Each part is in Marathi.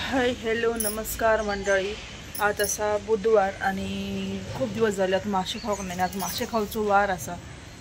हाय हॅलो नमस्कार मंडळी। आज असा बुधवार आणि खूप दिवस झाले आता मासे खाऊक नाही। आज मासे खाऊचो वार असा,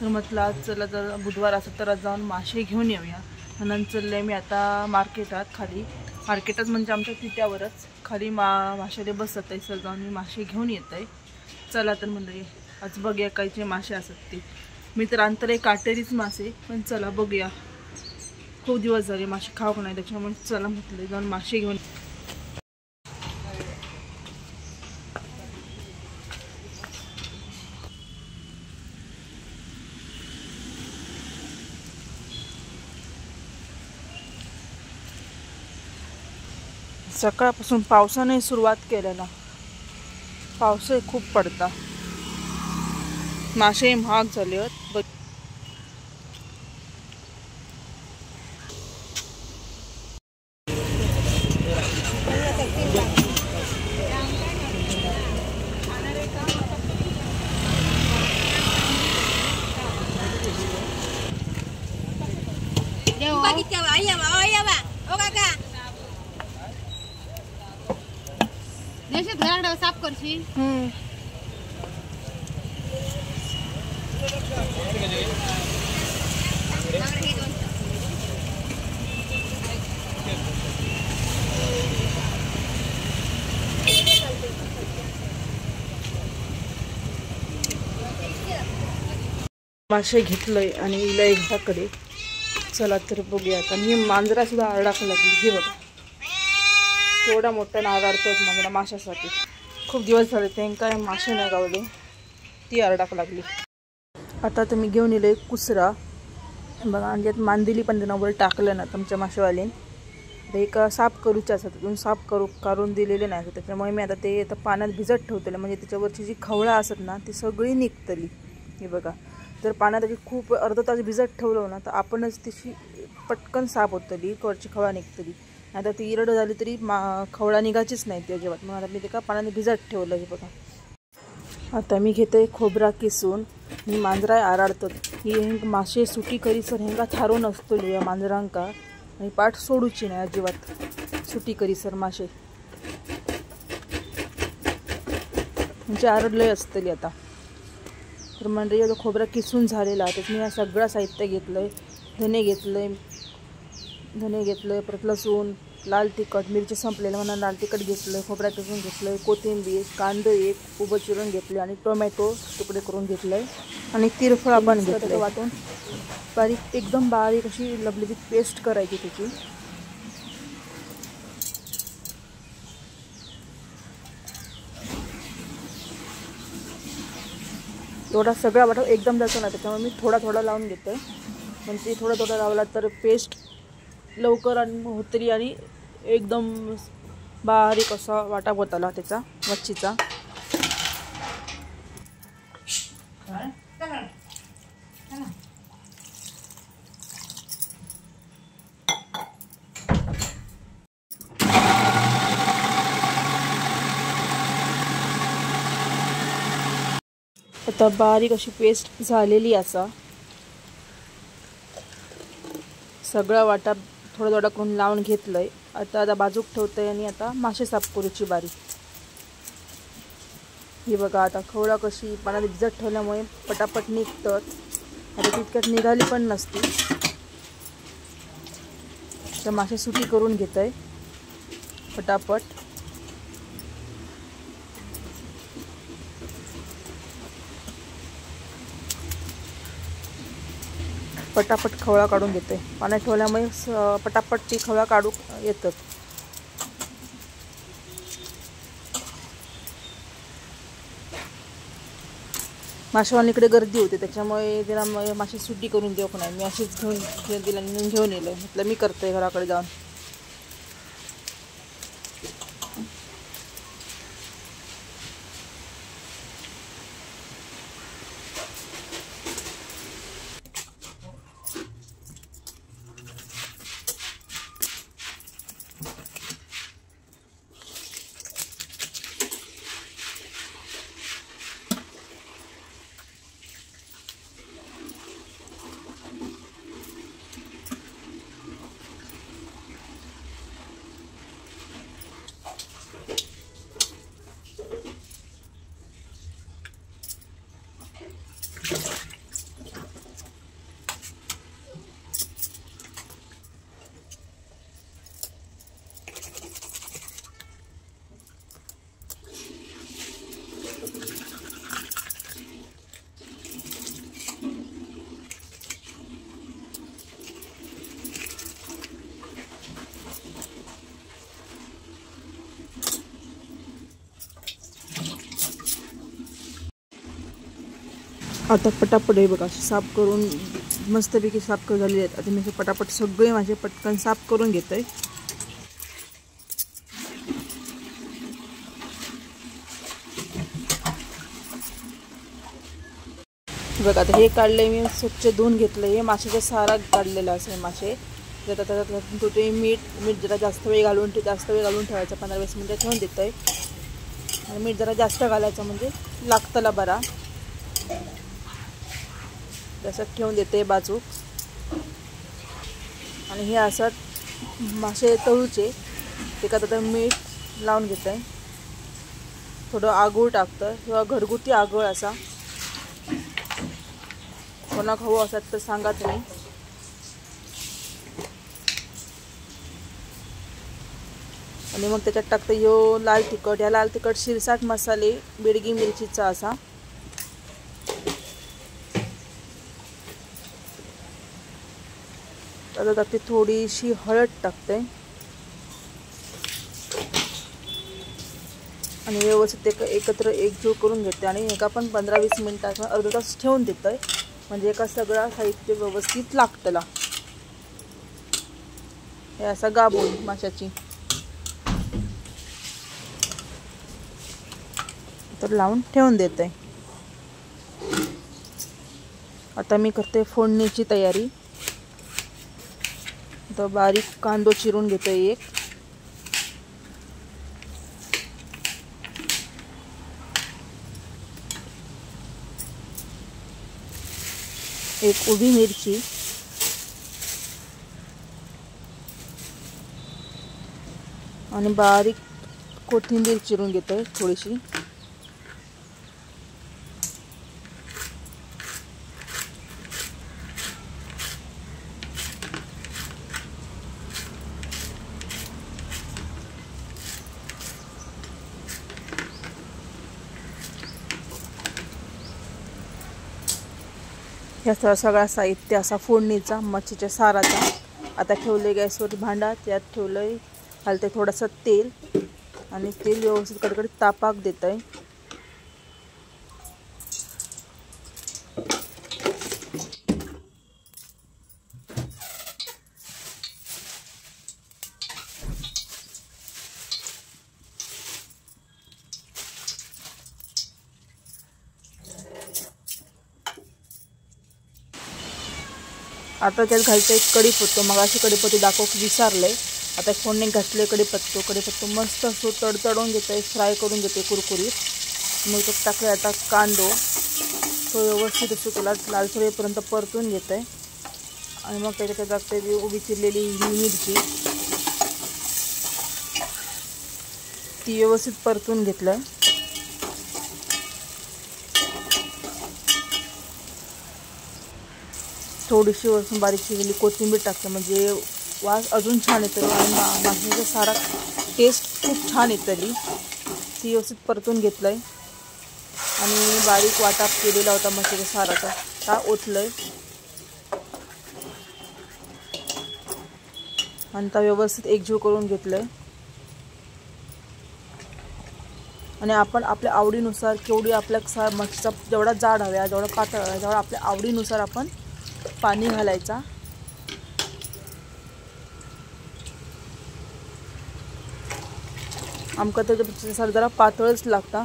तर म्हटलं आज चला जर बुधवार असं तर आज जाऊन मासे घेऊन येऊया। म्हणून चालले मी आता मार्केटात। मार्केटात म्हणजे आमच्या तिट्यावरच खाली माशाले बसत आहे। सर जाऊन मी मासे घेऊन येत आहे। चला तर मंडळी आज बघूया कायचे मासे असत ते। मी तर आणतले काटेरीच मासे, पण चला बघूया। खूप दिवस झाले मासे खाऊक नाही, त्याच्यामुळे चला म्हटलं जाऊन मासे घेऊन। सकाळपासून पावसाने सुरुवात केलेला, पाऊस खूप पडता, मासे महाग झाले आहेत। साफ करशी मासे घेतलंय आणि इलय घराकडे। चला तर बघूया। आता मी मांजरा सुद्धा आरडाक लागली, हे बघा केवढा मोठा आरडतोय मांजरा माशासाठी। खूप दिवस झाले ते काय मासे नाही गावले, ती आरडाक लागली। आता तर मी घेऊन इले कुसरा बघा, आणि यात मांदिली पण त्यांना टाकलं ना तुमच्या मासेवालीन। एक साफ करूचे असतात, तिथून साफ काढून दिलेले नाही, त्याच्यामुळे मी आता ते पाण्यात भिजत ठेवतले, म्हणजे त्याच्यावरची जी खवळा असत ना ती सगळी निघतली। हे बघा, जर पाण्यात त्याची खूप अर्धा तास भिजत ठेवलं ना तर आपणच तिची पटकन साफ होतली, वरची खवळा निघतली। आता ती इरड झाली तरी खवळा निघायचीच नाही त्या जेवण, मग आता मी ते का पाण्यात भिजत ठेवलं। हे बघा, आता मी घेते खोबरा किसून। मी मांजरा आराडतो, ही मासे सुटी करी सर हेंगा थारून असतली या मांजरांका, आणि पाठ सोडूची नाही अजिबात सुटी करी सर मासे, म्हणजे आरडलय असतली आता। तर म्हणजे एवढं खोबरा किसून झालेला, त्यात मी सगळं साहित्य घेतलंय। धने घेतलंय, परत लसूण, लाल तिखट, मिरची संपलेलं म्हणून लाल तिखट घेतलंय, खोबरा किसून घेतलंय, कोथिंबीर, कांदे एक उभं चिरून घेतले, आणि टोमॅटो तुकडे करून घेतलंय, आणि तिरफळ पण घेतलं वाटून बारीक, एकदम बारीक अशी लबलबीत पेस्ट करायची त्याची। थोडा सगळा वाटा एकदम जातो ना, त्याच्यामुळे मी थोडा थोडा लावून घेते, म्हणजे थोडा थोडा लावला तर पेस्ट लवकर आणि होतली, आणि एकदम बारीक असा वाटा होताला त्याचा मच्छीचा। आता बारीक अशी पेस्ट झालेली असा, सगळा वाटा थोडा थोडा करून लावून घेतलंय। आता बाजूक ठेवतंय, आणि आता मासे साफ करूची बारी। ही बघा, आता खवळा कशी पाण्यात भिजत ठेवल्यामुळे पटापट निघतात, आता तितक्यात निघाली पण नसती, तर मासे सुटी करून घेत आहे पटापट। पटापट खवळा काढून घेते, पाण्यात ठेवल्यामुळे पटापट ती खवळा काढू येतात। मासेवालीकडे गर्दी होते, त्याच्यामुळे तिला मासे सुटी करून देऊ नाही, मी अशीच घेऊन येलो, म्हटलं मी करते घराकडे जाऊन। आता पटापट हे बघा साफ करून मस्तपैकी साफ झालेले आहेत. आता मी हे पटापट सगळे माझे पटकन साफ करून घेतोय. बघा आता हे काढले मी स्वच्छ धुवून घेतलं. हे माशाचा सारा काढलेला असेल मासे. जर त्याच्यात तुम्ही मीठ जरा जास्त वेळ घालून ठेवायचं 15-20 मिनिटं ठेवून देतोय. आणि मीठ जरा जास्त घालायचं म्हणजे लागतला बरा. तसं ठेवून देते बाजू. आणि हे असं मासे तळूचे ते का तर मीठ लावून घेत आहे. थोडं आगूळ टाकतं किंवा घरगुती आगळ असा कोणा खाऊ असत तर सांगा तुम्ही. आणि मग त्याच्यात टाकतं यो लाल तिखट. या लाल तिखट शिरसाट मसाले बेडगी मिरचीचा असा. आता टाकते थोडीशी हळद टाकते आणि व्यवस्थित एकत्र एकजीव करून घेते. आणि एका पण 15-20 मिनिटात अर्धा तास ठेवून देतोय म्हणजे एका सगळा साहित्य व्यवस्थित लागतला. हे असा गाभून माशाची तर लावून ठेवून देते. आता मी करते फोडणीची तयारी. तर बारीक कांदो चिरून घेतोय. एक उभी मिरची, आणि बारीक कोथिंबीर चिरून घेतोय थोडीशी. ह्या सगळा साहित्य असा फोडणीचा मच्छीच्या साराचा. आता ठेवले गॅसवर भांडा. त्यात ठेवलंय घालते थोडंसं तेल आणि तेल व्यवस्थित कडकडीत तापाक देत आहे. आता त्यात घालते कढीपत्तो. मग अशी कढीपत्तो दाखवून विसरले. आता फोडणी घातले कढीपत्तो मस्त असो तडतडून घेते, फ्राय करून घेते कुरकुरीत. मग त्यात टाकले आता कांदो. तो व्यवस्थित असतो त्याला लालसर होईपर्यंत परतून घेते. आणि मग त्याच्यात टाकते उभी चिरलेली मिरची. ती व्यवस्थित परतून घेतलं. थोडीशी वरतून बारीक चिरलेली कोथिंबीर टाकते म्हणजे वास अजून छान येतो. आणि माशाचा सारा टेस्ट खूप छान येतली. ती व्यवस्थित परतून घेतलंय. आणि बारीक वाटा केलेला होता माशाच्या साराचा ता ओतलंय. आणि ता व्यवस्थित एकजीव करून घेतलंय. आणि आपण आपल्या आवडीनुसार केवढी आपल्या मच्छीचा जेवढा जाड हवा जेवढा पातळ हवा जेवढा आपल्या आवडीनुसार आपण पाणी घालायचा. आमका तर जरा पातळच लागता.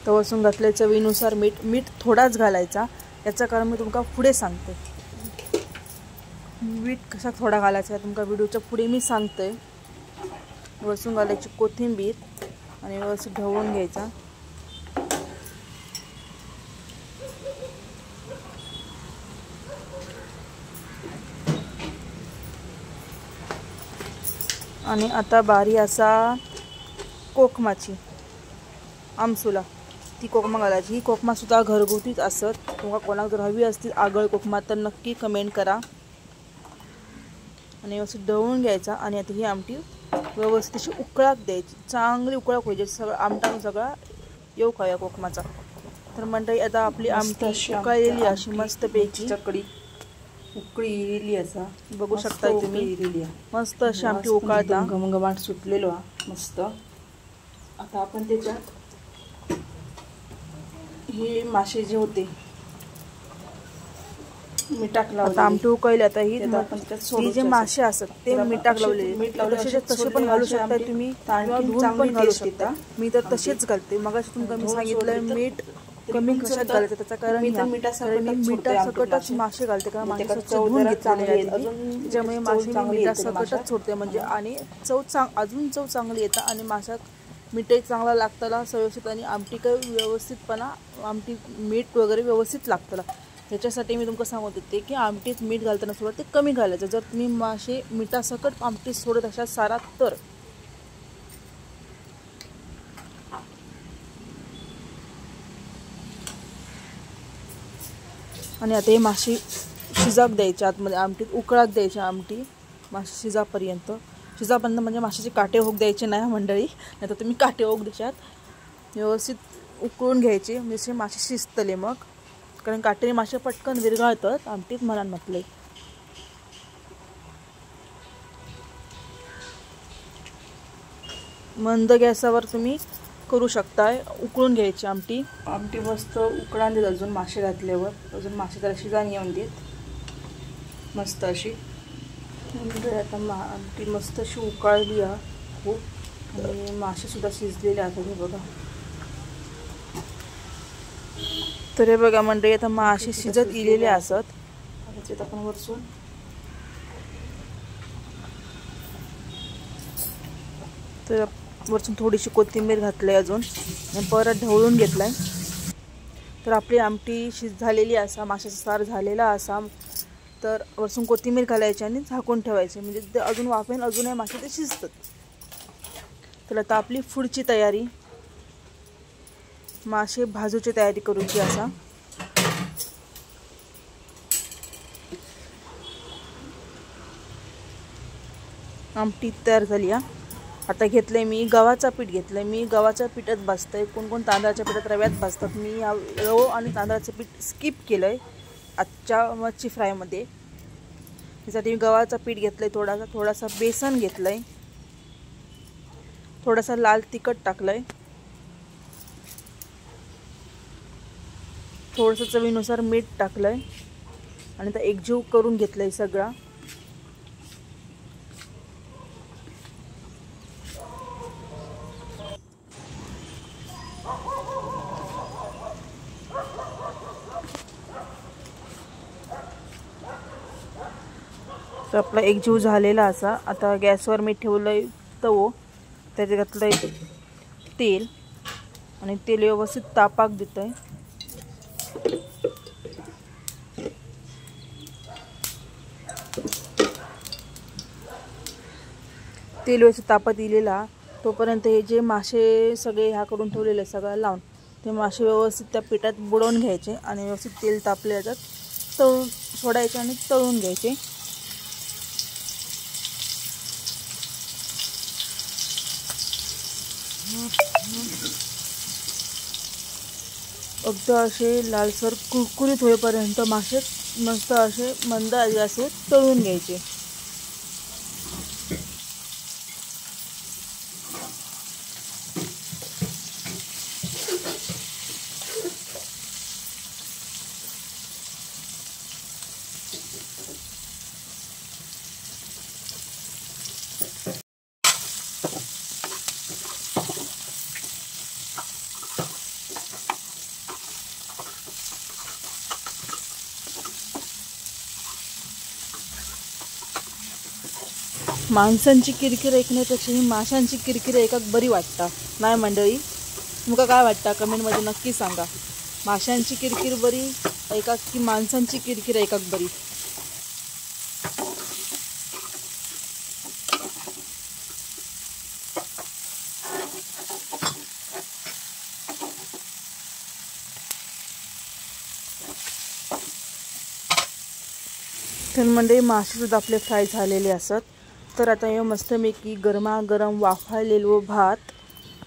तवसून घातले चवीनुसार मीठ थोडाच घालायचा. याचं कारण मी तुमका पुढे सांगते. मीठ कसा थोडा घालायचा तुमका व्हिडिओच्या पुढे मी सांगते. वसून घालायची कोथिंबीर आणि व्यवस्थित ढवळून घ्यायचा. आणि आता बारी असा कोकमाची आमसुला ती कोकमा घालायची. ही कोकमा सुद्धा घरगुतीच असत. तुम्हाला कोणाक जर हवी असतील आगळ कोकमा तर नक्की कमेंट करा. आणि व्यवस्थित ढवळून घ्यायचा. आणि आता ही आमटी व्यवस्थित अशी उकळाक द्यायची. चांगली उकळाक व्हायची. सगळं आमटा सगळा येऊ खाऊया कोकमाचा. तर मंडळी आता आपली आमटी उकळलेली अशी मस्तपैकी चकडी उकळी असा बघू शकता तुम्ही. मस्त अशी आमटी उकळता घमघमाट सुटलेलो हा मस्त. आता आपण त्याच्यात हे मासे जे होते मिठाक लावले. आता आमटी उकळली. आता ही जे मासे असतात ते मिठाक लावलेले तसे पण घालू शकता तुम्ही किंवा धुवून पण घालू शकता. मी तर तसेच घालते. मगाशी तुम्ही कमी सांगितलं मीठ कमी कशात घालायचं त्याचं कारण मिठासकटच मासे घालते. कारण मासे स्वच्छ धुवून घेतलेले त्याच्यामुळे मासे मिठासकटच सोडते म्हणजे. आणि अजून चव चांगली येतं. आणि माशात मीठही चांगला लागताला व्यवस्थित. आणि आमटी काय व्यवस्थितपणा आमटी मीठ वगैरे व्यवस्थित लागतं. त्याच्यासाठी मी तुमका सांगत होते की आमटीत मीठ घालताना सुद्धा ते कमी घालायचं. जर तुम्ही मासे मिठासकट आमटीत सोडत अशा सारा तर. आणि आता हे मासे शिजाक द्यायचे. आतमध्ये आमटीत उकळाक द्यायची. आमटी मासे शिजापर्यंत म्हणजे माशाचे काटे होक द्यायचे नाही मंडळी. नाही तर तुम्ही काटे होक देशात. व्यवस्थित उकळून घ्यायचे म्हणजे मासे शिजतले मग. कारण काटेने मासे पटकन विरघळतात आमटीत मला म्हटले. मंद गॅसावर तुम्ही करू शकताय. उकळून घ्यायची आमटी मस्त उकळान देत. अजून मासे घातल्यावर अजून मासे त्याला शिजान येऊन देत मस्त अशी. आता आमटी मस्त अशी उकळली आहे खूप. आणि मासे सुद्धा शिजलेले आता हे बघा. तर हे बघा मंडळी आता मासे शिजत इलेले असत. त्याच्यात आपण वरसून तर वरतून थोडीशी कोथिंबीर घातली अजून आणि परत ढवळून घेतलाय. तर आपली आमटी झालेली असा माशाचा सार झालेला असा. तर वरतून कोथिंबीर घालायची आणि झाकून ठेवायचे म्हणजे ते अजून वाफेन अजूनही मासे ते शिजतात. तर आता आपली पुढची तयारी मासे भाजूची तयारी करूची असा. आमटी तयार झाली. आता घेतलंय मी गव्हाचा पीठ घेतलंय. मी गव्हाच्या पिठात भाजतंय. कोण तांदळाच्या पिठात रव्यात भाजतात. मी रवा आणि तांदळाचं पीठ स्किप केलंय आजच्या मच्छी फ्रायमध्ये. त्यासाठी मी गव्हाचा पीठ घेतलंय. थोडासा बेसन घेतलंय. थोडासा लाल तिखट टाकलंय. थोडंसं चवीनुसार मीठ टाकलंय. आणि आता एकजीव करून घेतलंय सगळा. तर आपला एकजीव झालेला असा. आता गॅसवर मी ठेवलंय तवो. त्याच्यात घातलंय तेल आणि तेल व्यवस्थित तापाक देतंय. तेल व्यवस्थित तापत दिलेला तोपर्यंत हे जे मासे सगळे ह्याकडून ठेवलेले सगळं लावून ते मासे व्यवस्थित त्या पिठात बुडवून घ्यायचे. आणि व्यवस्थित तेल तापले याच्यात तळून सोडायचे आणि तळून घ्यायचे. अगदी असे लालसर कुरकुरीत होईपर्यंत मासे मस्त असे मंद असे तळून घ्यायचे. माणसांची किरकिर ऐकण्यापेक्षा ही माशांची किरकिर ऐकाक बरी वाटता नाही मंडळी? तुमका काय वाटतं कमेंटमध्ये नक्की सांगा. माशांची किरकिर बरी ऐकाक की माणसांची किरकिर ऐकाक बरी? तर मंडळी मासेसुद्धा आपले फ्राय झालेले असत. तर आता हे मस्तपैकी गरमागरम वाफाळलेलो भात,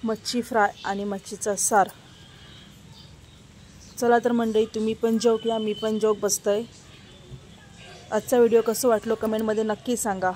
मच्छी फ्राय आणि मच्छीचा सार. चला तर मंडळी तुम्ही पण जेव किंवा मी पण जेव बसतोय. आजचा व्हिडिओ कसं वाटलो कमेंटमध्ये नक्की सांगा.